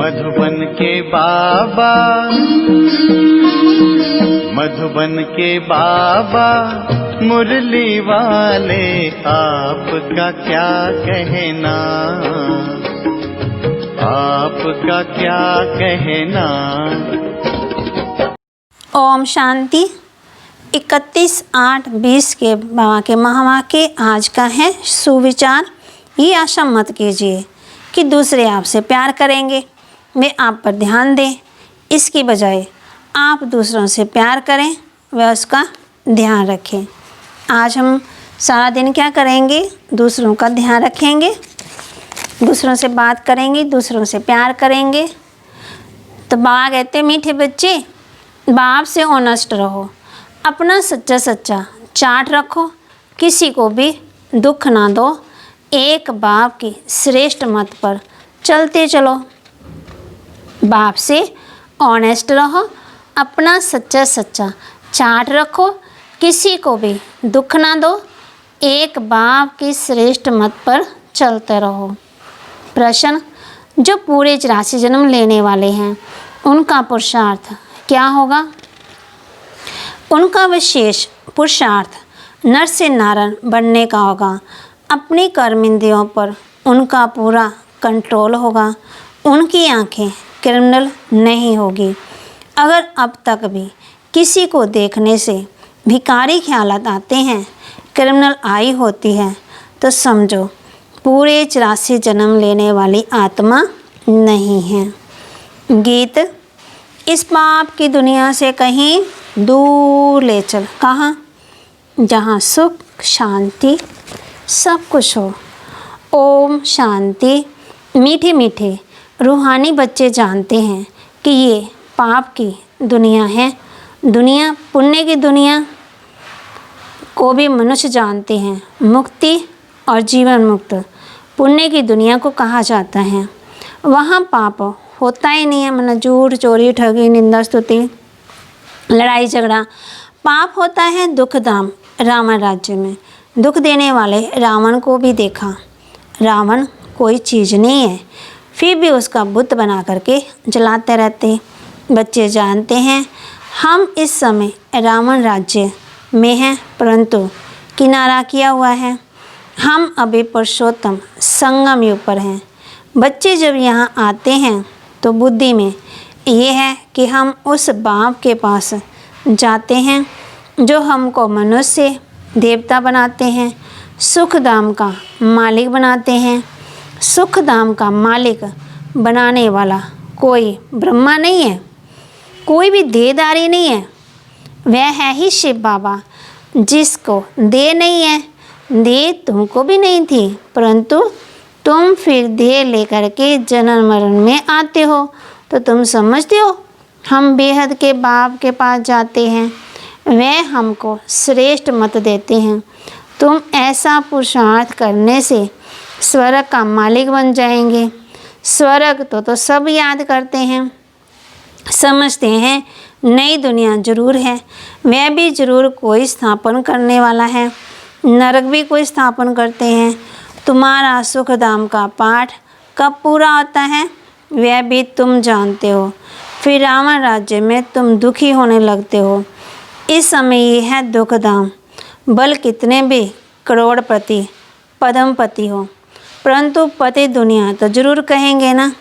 मधुबन के बाबा, मधुबन के बाबा मुरली वाले, आपका क्या कहना, आपका क्या कहना। ओम शांति। 31/8/20 के बाबा के महावाक्य आज का है सुविचार। ये आशा मत कीजिए कि दूसरे आपसे प्यार करेंगे, वे आप पर ध्यान दें। इसकी बजाय आप दूसरों से प्यार करें, वे उसका ध्यान रखें। आज हम सारा दिन क्या करेंगे? दूसरों का ध्यान रखेंगे, दूसरों से बात करेंगे, दूसरों से प्यार करेंगे। तो बाबा कहते मीठे बच्चे, बाप से ऑनेस्ट रहो, अपना सच्चा सच्चा चार्ट रखो, किसी को भी दुख ना दो, एक बाप की श्रेष्ठ मत पर चलते चलो। बाप से ऑनेस्ट रहो, अपना सच्चा सच्चा चार्ट रखो, किसी को भी दुख ना दो, एक बाप की श्रेष्ठ मत पर चलते रहो। प्रश्न, जो पूरे 84 जन्म लेने वाले हैं उनका पुरुषार्थ क्या होगा? उनका विशेष पुरुषार्थ नर से नारायण बनने का होगा। अपनी कर्मेंद्रियों पर उनका पूरा कंट्रोल होगा। उनकी आंखें क्रिमिनल नहीं होगी। अगर अब तक भी किसी को देखने से भिखारी ख्यालात आते हैं, क्रिमिनल आई होती है, तो समझो पूरे 84 जन्म लेने वाली आत्मा नहीं है। गीत, इस पाप की दुनिया से कहीं दूर ले चल। कहाँ? जहाँ सुख शांति सब कुछ हो। ओम शांति। मीठे मीठे रूहानी बच्चे जानते हैं कि ये पाप की दुनिया है, दुनिया पुण्य की दुनिया को भी मनुष्य जानते हैं। मुक्ति और जीवन मुक्त पुण्य की दुनिया को कहा जाता है। वहाँ पाप होता ही नहीं है, मतलब झूठ चोरी ठगी निंदा स्तुति लड़ाई झगड़ा। पाप होता है दुख धाम रावण राज्य में। दुख देने वाले रावण को भी देखा। रावण कोई चीज़ नहीं है, फिर भी उसका बुत बना करके जलाते रहते। बच्चे जानते हैं हम इस समय रावण राज्य में हैं, परंतु किनारा किया हुआ है। हम अभी पुरुषोत्तम संगम युग पर हैं। बच्चे जब यहाँ आते हैं तो बुद्धि में ये है कि हम उस बाप के पास जाते हैं जो हमको मनुष्य देवता बनाते हैं, सुख धाम का मालिक बनाते हैं। सुख धाम का मालिक बनाने वाला कोई ब्रह्मा नहीं है, कोई भी देहधारी नहीं है, वह है ही शिव बाबा, जिसको देह नहीं है। देह तुमको भी नहीं थी, परंतु तुम फिर देह लेकर के जन्म मरण में आते हो, तो तुम समझते हो हम बेहद के बाप के पास जाते हैं, वह हमको श्रेष्ठ मत देते हैं। तुम ऐसा पुरुषार्थ करने से स्वर्ग का मालिक बन जाएंगे। स्वर्ग तो सब याद करते हैं, समझते हैं नई दुनिया जरूर है, वह भी जरूर कोई स्थापन करने वाला है। नरक भी कोई स्थापन करते हैं। तुम्हारा सुख धाम का पाठ कब पूरा होता है वह भी तुम जानते हो। फिर रावण राज्य में तुम दुखी होने लगते हो। इस समय ये है दुख धाम। बल कितने भी करोड़पति पद्मपति हो, परंतु पति दुनिया तो जरूर कहेंगे ना।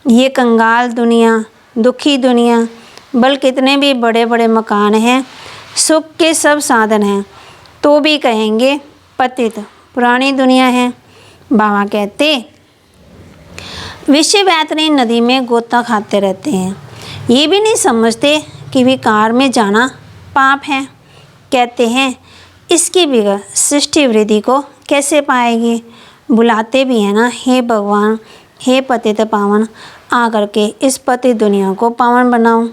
ये कंगाल दुनिया, दुखी दुनिया, बल कितने भी बड़े बड़े मकान हैं, सुख के सब साधन हैं, तो भी कहेंगे पतित पुरानी दुनिया है। बाबा कहते विषय वैतरणी नदी में गोता खाते रहते हैं, ये भी नहीं समझते कि विकार में जाना पाप है। कहते हैं इसकी बिगड़ सृष्टि वृद्धि को कैसे पाएगी। बुलाते भी हैं ना, हे भगवान, हे पतित पावन, आकर के इस पति दुनिया को पावन बनाओ।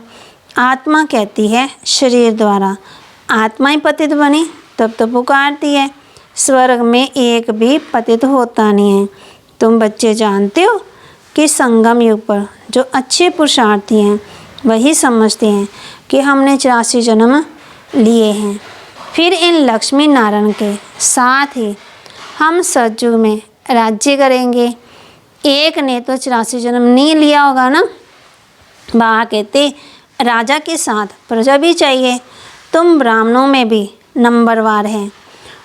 आत्मा कहती है शरीर द्वारा, आत्मा ही पतित बनी तब तो पुकारती है। स्वर्ग में एक भी पतित होता नहीं है। तुम बच्चे जानते हो कि संगम युग पर जो अच्छे पुरुषार्थी हैं वही समझते हैं कि हमने 84 जन्म लिए हैं। फिर इन लक्ष्मी नारायण के साथ ही हम सतयुग में राज्य करेंगे। एक ने तो 84 जन्म नहीं लिया होगा ना। बाबा कहते राजा के साथ प्रजा भी चाहिए। तुम ब्राह्मणों में भी नंबरवार हैं,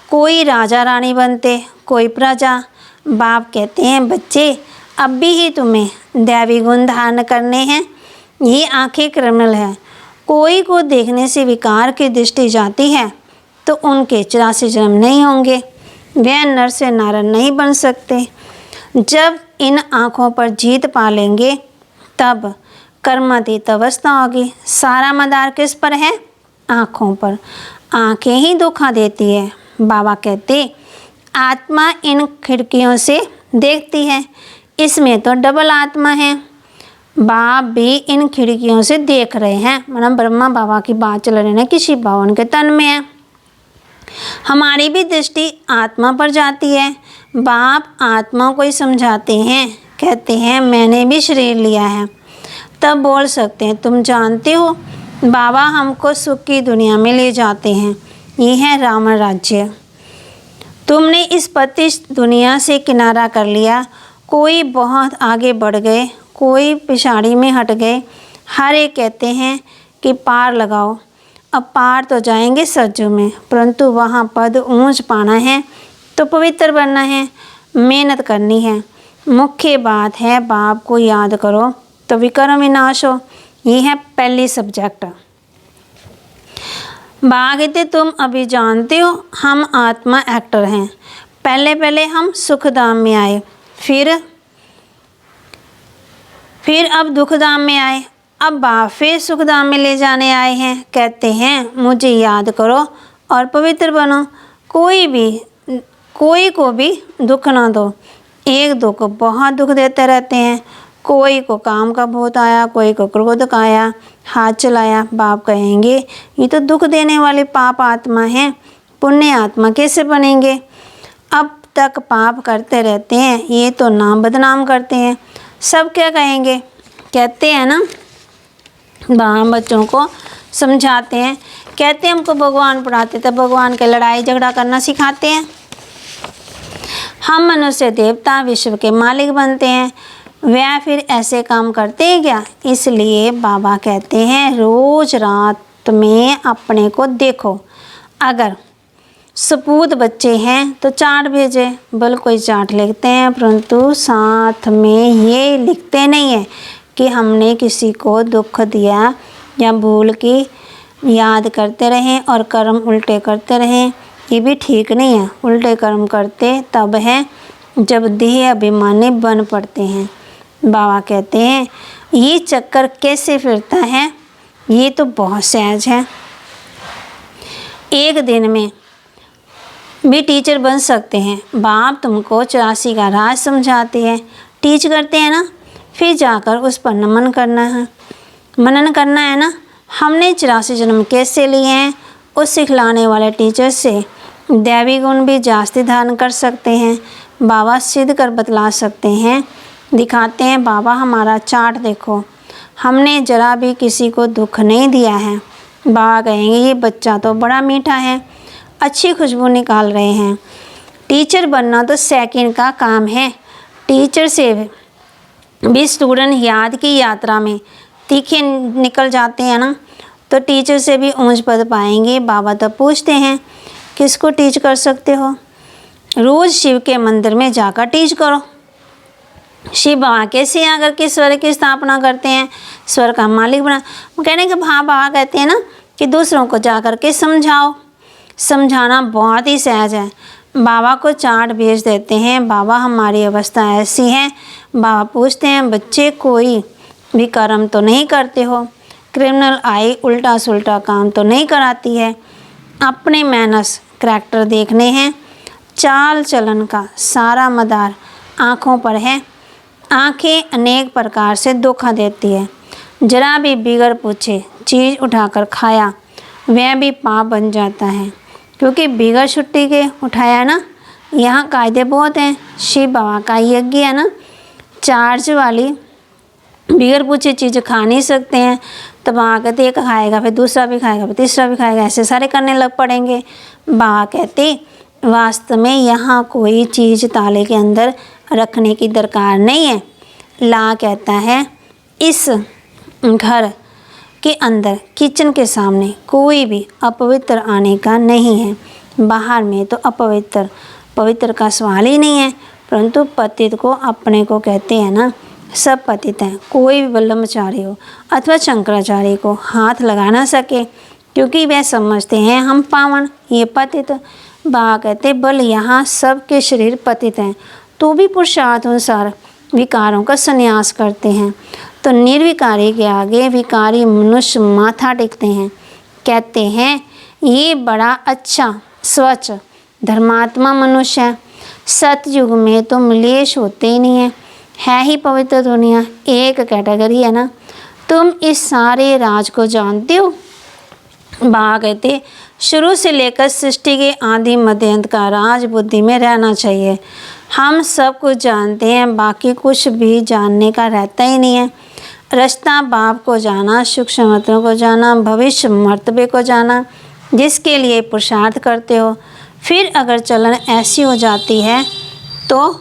कोई राजा रानी बनते, कोई प्रजा। बाप कहते हैं बच्चे अब भी ही तुम्हें दैवी गुण धारण करने हैं। ये आंखें क्रिमिनल है, कोई को देखने से विकार की दृष्टि जाती है तो उनके 84 जन्म नहीं होंगे, वे नर से नारायण नहीं बन सकते। जब इन आँखों पर जीत पा लेंगे तब कर्मातीत अवस्था होगी। सारा मदार किस पर है? आँखों पर। आँखें ही धोखा देती है। बाबा कहते आत्मा इन खिड़कियों से देखती है, इसमें तो डबल आत्मा है। बाप भी इन खिड़कियों से देख रहे हैं, मतलब ब्रह्मा बाबा की बात चल रही है कि शिव बाबा उनके तन में है। हमारी भी दृष्टि आत्मा पर जाती है। बाप आत्मा को ही समझाते हैं, कहते हैं मैंने भी शरीर लिया है। तब बोल सकते हैं तुम जानते हो बाबा हमको सुख की दुनिया में ले जाते हैं, ये है रावण राज्य। तुमने इस पतित दुनिया से किनारा कर लिया, कोई बहुत आगे बढ़ गए, कोई पिछाड़ी में हट गए। हर एक कहते हैं कि पार लगाओ। अब पार तो जाएंगे सज्जों में, परंतु वहाँ पद ऊंच पाना है तो पवित्र बनना है, मेहनत करनी है। मुख्य बात है बाप को याद करो तो विकर्म विनाश हो। ये है पहली सब्जेक्ट। बागते तुम अभी जानते हो हम आत्मा एक्टर हैं। पहले पहले हम सुखधाम में आए, फिर अब दुखधाम में आए, अब बाप फिर सुखधाम में ले जाने आए हैं। कहते हैं मुझे याद करो और पवित्र बनो। कोई को भी दुख ना दो। एक दो को बहुत दुख देते रहते हैं। कोई को काम का भूत आया, कोई को क्रोध का आया, हाथ चलाया। बाप कहेंगे ये तो दुख देने वाले पाप आत्मा हैं, पुण्य आत्मा कैसे बनेंगे? अब तक पाप करते रहते हैं, ये तो नाम बदनाम करते हैं। सब क्या कहेंगे? कहते हैं ना, बाप बच्चों को समझाते हैं, कहते हैं हमको भगवान पढ़ाते तब भगवान के लड़ाई झगड़ा करना सिखाते हैं। हम मनुष्य देवता विश्व के मालिक बनते हैं, वह फिर ऐसे काम करते हैं क्या? इसलिए बाबा कहते हैं रोज रात में अपने को देखो। अगर सपूत बच्चे हैं तो चार्ट भेजे, बल कोई चार्ट लिखते हैं, परंतु साथ में ये लिखते नहीं है कि हमने किसी को दुख दिया या भूल की याद करते रहें और कर्म उल्टे करते रहें। ये भी ठीक नहीं है। उल्टे कर्म करते तब है जब देह अभिमानी बन पड़ते हैं। बाबा कहते हैं ये चक्कर कैसे फिरता है? ये तो बहुत सहज है। एक दिन में भी टीचर बन सकते हैं। बाप तुमको 84 का राज समझाते हैं, टीच करते हैं ना, फिर जाकर उस पर मनन करना है ना। हमने 84 जन्म कैसे लिए हैं? उस सिखलाने वाले टीचर से दैवी गुण भी जास्ती धारण कर सकते हैं। बाबा सिद्ध कर बतला सकते हैं, दिखाते हैं। बाबा हमारा चार्ट देखो, हमने जरा भी किसी को दुख नहीं दिया है। बाबा कहेंगे ये बच्चा तो बड़ा मीठा है, अच्छी खुशबू निकाल रहे हैं। टीचर बनना तो सेकंड का काम है। टीचर से भी स्टूडेंट याद की यात्रा में तीखे निकल जाते हैं ना, तो टीचर से भी ऊंच पद पाएंगे। बाबा तो पूछते हैं किसको टीच कर सकते हो? रोज़ शिव के मंदिर में जाकर टीच करो। शिव बाबा कैसे आकर के स्वर्ग की स्थापना करते हैं, स्वर्ग का मालिक बना। वो कहने के हाँ, बाबा कहते हैं ना कि दूसरों को जाकर के समझाओ। समझाना बहुत ही सहज है। बाबा को चार्ट भेज देते हैं। बाबा हमारी अवस्था ऐसी है। बाबा पूछते हैं बच्चे कोई भी कर्म तो नहीं करते हो? क्रिमिनल आई उल्टा सुल्टा काम तो नहीं कराती है? अपने मैनर्स करैक्टर देखने हैं। चाल चलन का सारा मदार आँखों पर है। आँखें अनेक प्रकार से धोखा देती है। जरा भी बिगड़ पूछे चीज़ उठाकर खाया, वह भी पाप बन जाता है, क्योंकि बिगड़ छुट्टी के उठाया ना। यहाँ कायदे बहुत हैं। शिव बाबा का यज्ञ है ना, चार्ज वाली बिगड़ पूछे चीज़ खा नहीं सकते हैं। तो बाबा कहते एक खाएगा, फिर दूसरा भी खाएगा, फिर तीसरा भी खाएगा, ऐसे सारे करने लग पड़ेंगे। बाबा कहते वास्तव में यहाँ कोई चीज़ ताले के अंदर रखने की दरकार नहीं है। ला कहता है इस घर के अंदर किचन के सामने कोई भी अपवित्र आने का नहीं है। बाहर में तो पवित्र का सवाल ही नहीं है। परंतु पतित को अपने को कहते हैं ना, सब पतित हैं। कोई भी ब्रह्मचारी हो अथवा शंकराचार्य को हाथ लगा ना सके, क्योंकि वे समझते हैं हम पावन, ये पतित। बाबा कहते बल यहाँ सबके शरीर पतित हैं, तो भी पुरुषार्थ अनुसार विकारों का संन्यास करते हैं। तो निर्विकारी के आगे विकारी मनुष्य माथा टेकते हैं, कहते हैं ये बड़ा अच्छा स्वच्छ धर्मात्मा मनुष्य है। सतयुग में तो मलेच्छ होते ही नहीं है ही पवित्र दुनिया, एक कैटेगरी है ना। तुम इस सारे राज को जानते हो। बाबा कहते शुरू से लेकर सृष्टि के आदि मध्य अंत का राज बुद्धि में रहना चाहिए। हम सब कुछ जानते हैं, बाकी कुछ भी जानने का रहता ही नहीं है। रास्ता बाप को जाना, सूक्ष्म मतों को जाना, भविष्य मर्तबे को जाना, जिसके लिए पुरुषार्थ करते हो। फिर अगर चलन ऐसी हो जाती है तो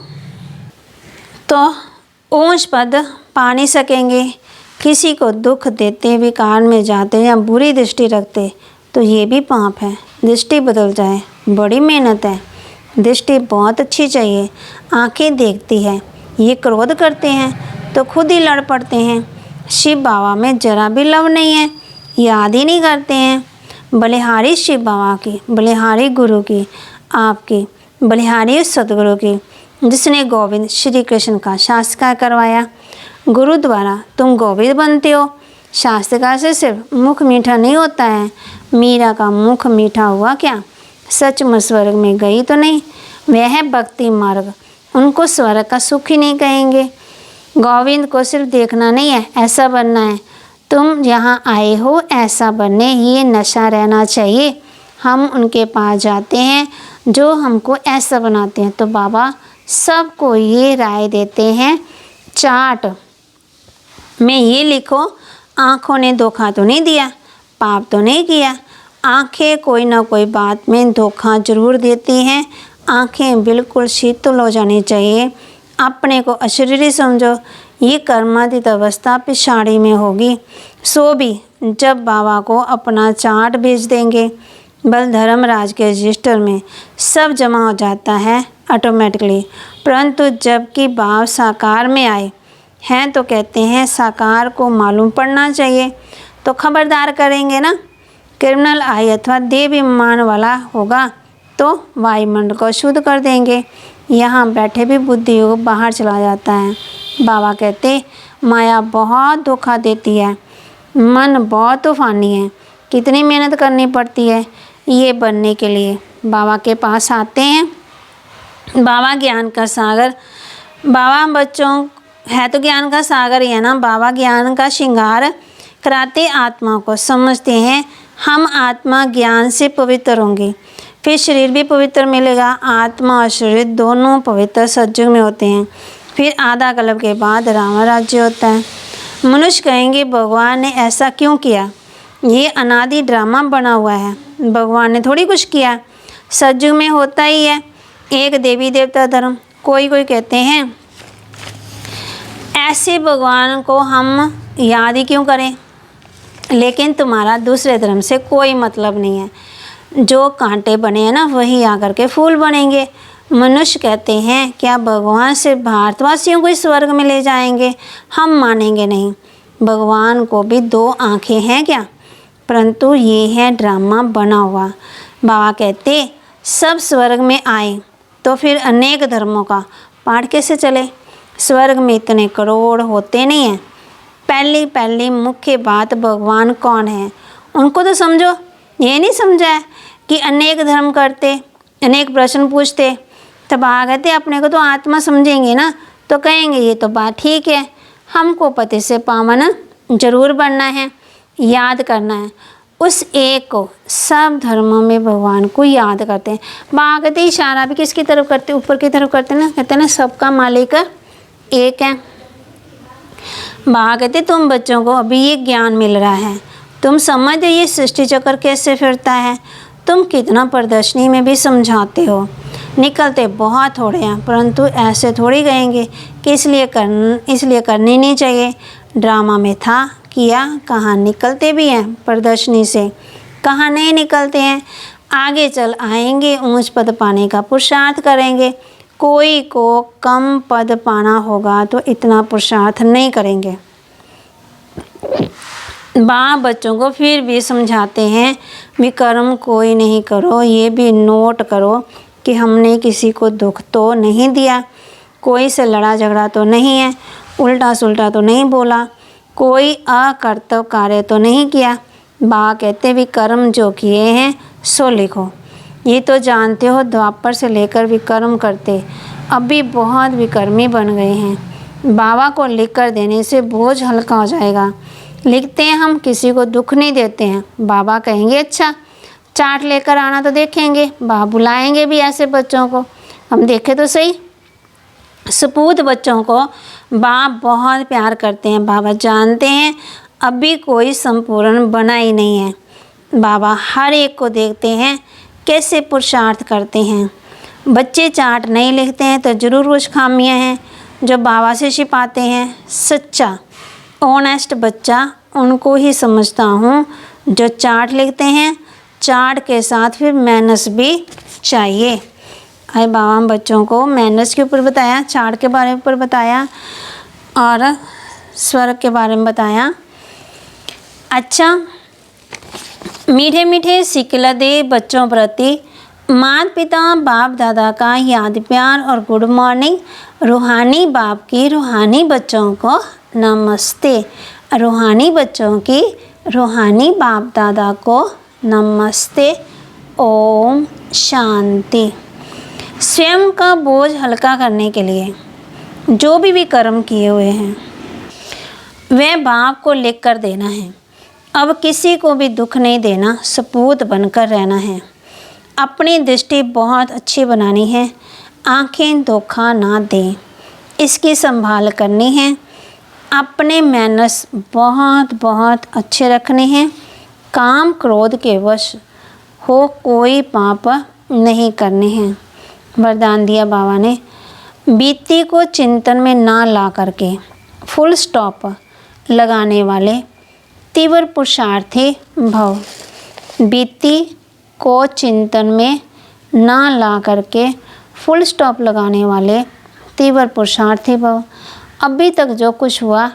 ऊंच पद पा नहीं सकेंगे। किसी को दुख देते, विकार में जाते या बुरी दृष्टि रखते तो ये भी पाप है। दृष्टि बदल जाए, बड़ी मेहनत है। दृष्टि बहुत अच्छी चाहिए। आंखें देखती है, ये क्रोध करते हैं तो खुद ही लड़ पड़ते हैं। शिव बाबा में जरा भी लव नहीं है, याद ही नहीं करते हैं। बलिहारी शिव बाबा की, बलिहारी गुरु की, आपकी बलिहारी सदगुरु की, जिसने गोविंद श्री कृष्ण का शास्त्रकार करवाया। गुरु द्वारा तुम गोविंद बनते हो। शास्त्रकार से सिर्फ मुख मीठा नहीं होता है। मीरा का मुख मीठा हुआ क्या? सचमुच स्वर्ग में गई तो नहीं। वह है भक्ति मार्ग, उनको स्वर्ग का सुख ही नहीं कहेंगे। गोविंद को सिर्फ देखना नहीं है, ऐसा बनना है। तुम यहाँ आए हो ऐसा बनने, ये नशा रहना चाहिए। हम उनके पास जाते हैं जो हमको ऐसा बनाते हैं। तो बाबा सबको ये राय देते हैं, चार्ट में ये लिखो, आँखों ने धोखा तो नहीं दिया, पाप तो नहीं किया। आँखें कोई ना कोई बात में धोखा जरूर देती हैं। आँखें बिल्कुल शीतल हो जानी चाहिए। अपने को अशरीरी समझो। ये कर्मातीत अवस्था पिछाड़ी में होगी। सो भी जब बाबा को अपना चार्ट भेज देंगे, बल धर्मराज के रजिस्टर में सब जमा हो जाता है ऑटोमेटिकली। परंतु जबकि बाप साकार में आए हैं तो कहते हैं साकार को मालूम पड़ना चाहिए, तो खबरदार करेंगे ना। क्रिमिनल आई अथवा देवाभिमान वाला होगा तो वायुमंडल को शुद्ध कर देंगे। यहाँ बैठे भी बुद्धि योग बाहर चला जाता है। बाबा कहते माया बहुत धोखा देती है, मन बहुत तूफानी है। कितनी मेहनत करनी पड़ती है ये बनने के लिए। बाबा के पास आते हैं, बाबा ज्ञान का सागर। बाबा बच्चों है तो ज्ञान का सागर ही है ना। बाबा ज्ञान का श्रृंगार कराते आत्मा को, समझते हैं हम आत्मा ज्ञान से पवित्र होंगे, फिर शरीर भी पवित्र मिलेगा। आत्मा और शरीर दोनों पवित्र सतयुग में होते हैं। फिर आधा कल्प के बाद राम राज्य होता है। मनुष्य कहेंगे भगवान ने ऐसा क्यों किया? ये अनादि ड्रामा बना हुआ है, भगवान ने थोड़ी कुछ किया। सतयुग में होता ही है एक देवी देवता धर्म। कोई कहते हैं ऐसे भगवान को हम याद ही क्यों करें? लेकिन तुम्हारा दूसरे धर्म से कोई मतलब नहीं है। जो कांटे बने हैं ना वही आकर के फूल बनेंगे। मनुष्य कहते हैं क्या भगवान सिर्फ भारतवासियों को इस स्वर्ग में ले जाएंगे? हम मानेंगे नहीं। भगवान को भी दो आंखें हैं क्या? परंतु ये है ड्रामा बना हुआ। बाबा कहते सब स्वर्ग में आए तो फिर अनेक धर्मों का पाठ कैसे चले? स्वर्ग में इतने करोड़ होते नहीं हैं। पहली मुख्य बात भगवान कौन है उनको तो समझो। ये नहीं समझा है कि अनेक धर्म करते, अनेक प्रश्न पूछते। तब आ कहते अपने को तो आत्मा समझेंगे ना, तो कहेंगे ये तो बात ठीक है, हमको पति से पावन जरूर बनना है, याद करना है उस एक को। सब धर्मों में भगवान को याद करते हैं। बाबा कहते इशारा भी किसकी तरफ करते? ऊपर की तरफ करते ना। कहते ना सबका मालिक एक है। बाबा कहते तुम बच्चों को अभी ये ज्ञान मिल रहा है, तुम समझ ये सृष्टि चक्र कैसे फिरता है। तुम कितना प्रदर्शनी में भी समझाते हो, निकलते बहुत थोड़े हैं, परंतु ऐसे थोड़ी गएंगे कि इसलिए करनी नहीं चाहिए। ड्रामा में था किया, कहाँ निकलते भी हैं प्रदर्शनी से, कहाँ नहीं निकलते हैं। आगे चल आएंगे, ऊंच पद पाने का पुरुषार्थ करेंगे। कोई को कम पद पाना होगा तो इतना पुरुषार्थ नहीं करेंगे। बाप बच्चों को फिर भी समझाते हैं, विकर्म कोई नहीं करो, ये भी नोट करो कि हमने किसी को दुख तो नहीं दिया, कोई से लड़ा झगड़ा तो नहीं है, उल्टा सुल्टा तो नहीं बोला, कोई अकर्तव्य कार्य तो नहीं किया। बा कहते विकर्म जो किए हैं सो लिखो। ये तो जानते हो द्वापर से लेकर विकर्म करते, अब भी बहुत विकर्मी बन गए हैं। बाबा को लिख कर देने से बोझ हल्का हो जाएगा। लिखते हैं हम, किसी को दुख नहीं देते हैं। बाबा कहेंगे अच्छा चाट लेकर आना तो देखेंगे, बाबा बुलाएंगे भी ऐसे बच्चों को, हम देखें तो सही। सपूत बच्चों को बाप बहुत प्यार करते हैं। बाबा जानते हैं अब भी कोई संपूर्ण बना ही नहीं है। बाबा हर एक को देखते हैं कैसे पुरुषार्थ करते हैं। बच्चे चार्ट नहीं लिखते हैं तो ज़रूर कुछ खामियां हैं जो बाबा से छिपाते हैं। सच्चा ऑनेस्ट बच्चा उनको ही समझता हूँ जो चार्ट लिखते हैं। चार्ट के साथ फिर मैनर्स भी चाहिए। अरे बाबा हम बच्चों को मैनर्स के ऊपर बताया, चार्ट के बारे में बताया और स्वर्ग के बारे में बताया। अच्छा, मीठे मीठे सिकला दे बच्चों प्रति माता पिता बाप दादा का याद प्यार और गुड मॉर्निंग। रूहानी बाप की रूहानी बच्चों को नमस्ते। रूहानी बच्चों की रूहानी बाप दादा को नमस्ते। ओम शांति। स्वयं का बोझ हल्का करने के लिए जो भी कर्म किए हुए हैं वह बाप को लिख कर देना है। अब किसी को भी दुख नहीं देना, सपूत बनकर रहना है। अपनी दृष्टि बहुत अच्छी बनानी है, आंखें धोखा ना दें, इसकी संभाल करनी है। अपने मैनर्स बहुत बहुत अच्छे रखने हैं। काम क्रोध के वश हो कोई पाप नहीं करने हैं। वरदान दिया बाबा ने, बीती को चिंतन में ना ला करके फुल स्टॉप लगाने वाले तीव्र पुरुषार्थी भव। बीती को चिंतन में ना ला करके फुल स्टॉप लगाने वाले तीव्र पुरुषार्थी भव। अभी तक जो कुछ हुआ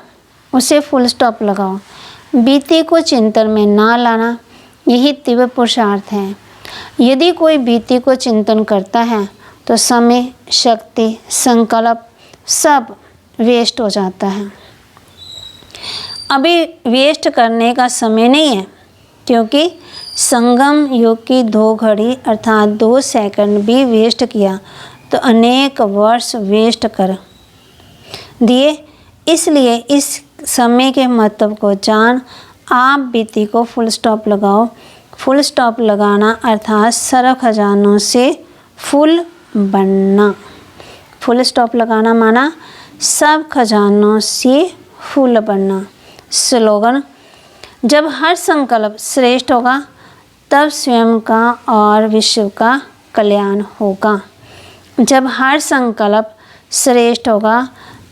उसे फुल स्टॉप लगाओ। बीती को चिंतन में ना लाना, यही तीव्र पुरुषार्थ है। यदि कोई बीती को चिंतन करता है तो समय, शक्ति, संकल्प सब वेस्ट हो जाता है। अभी वेस्ट करने का समय नहीं है, क्योंकि संगम युग की 2 घड़ी अर्थात 2 सेकंड भी वेस्ट किया तो अनेक वर्ष वेस्ट कर दिए। इसलिए इस समय के महत्व को जान आप बीती को फुल स्टॉप लगाओ। फुल स्टॉप लगाना अर्थात सर्व खजानों से फुल बनना। फुल स्टॉप लगाना माना सब खजानों से फुल बनना। स्लोगन, जब हर संकल्प श्रेष्ठ होगा तब स्वयं का और विश्व का कल्याण होगा। जब हर संकल्प श्रेष्ठ होगा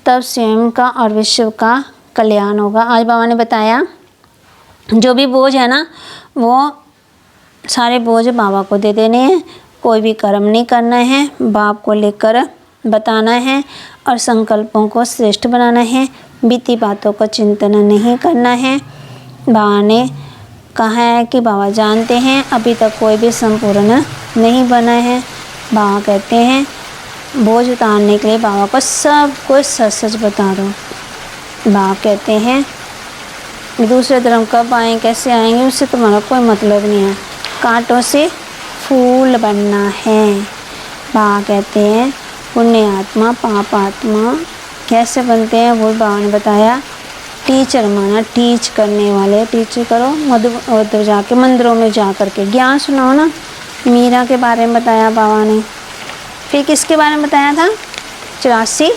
तब स्वयं का और विश्व का कल्याण होगा। आज बाबा ने बताया जो भी बोझ है ना वो सारे बोझ बाबा को दे देने हैं। कोई भी कर्म नहीं करना है, बाप को लेकर बताना है और संकल्पों को श्रेष्ठ बनाना है। बीती बातों का चिंतन नहीं करना है। बाबा ने कहा है कि बाबा जानते हैं अभी तक कोई भी संपूर्ण नहीं बना है। बाबा कहते हैं बोझ उतारने के लिए बाबा को सब कुछ सच सच बता दो। बाबा कहते हैं दूसरे धर्म कब आएँ कैसे आएंगे उससे तुम्हारा कोई मतलब नहीं है, कांटों से फूल बनना है। बाबा कहते हैं पुण्य आत्मा पाप आत्मा कैसे बनते हैं वो बाबा ने बताया। टीचर माना टीच करने वाले, टीचर करो उधर जाके मंदिरों में जा कर के ज्ञान सुनाओ ना। मीरा के बारे में बताया बाबा ने। फिर किसके बारे में बताया था? 84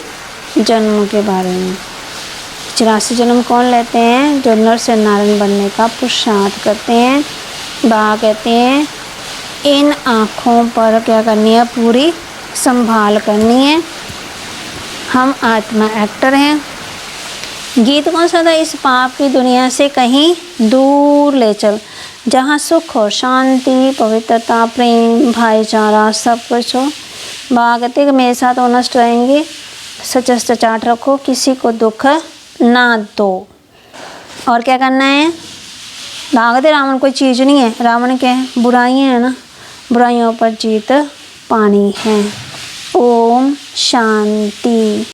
जन्मों के बारे में। 84 जन्म कौन लेते हैं? जो नर से नारायण बनने का पुरुषार्थ करते हैं। बाबा कहते हैं इन आँखों पर क्या करनी है? पूरी संभाल करनी है। हम आत्मा एक्टर हैं। गीत कौन सा था? इस पाप की दुनिया से कहीं दूर ले चल, जहाँ सुख और शांति, पवित्रता, प्रेम, भाईचारा सब कुछ हो। भागते कि मेरे साथ ऑनेस्ट रहेंगे, सचस्त्र चाट रखो, किसी को दुख ना दो। और क्या करना है? भागते रावण कोई चीज़ नहीं है। रावण क्या है? बुराइयाँ है ना, बुराइयों पर जीत पानी है। ओम शांति।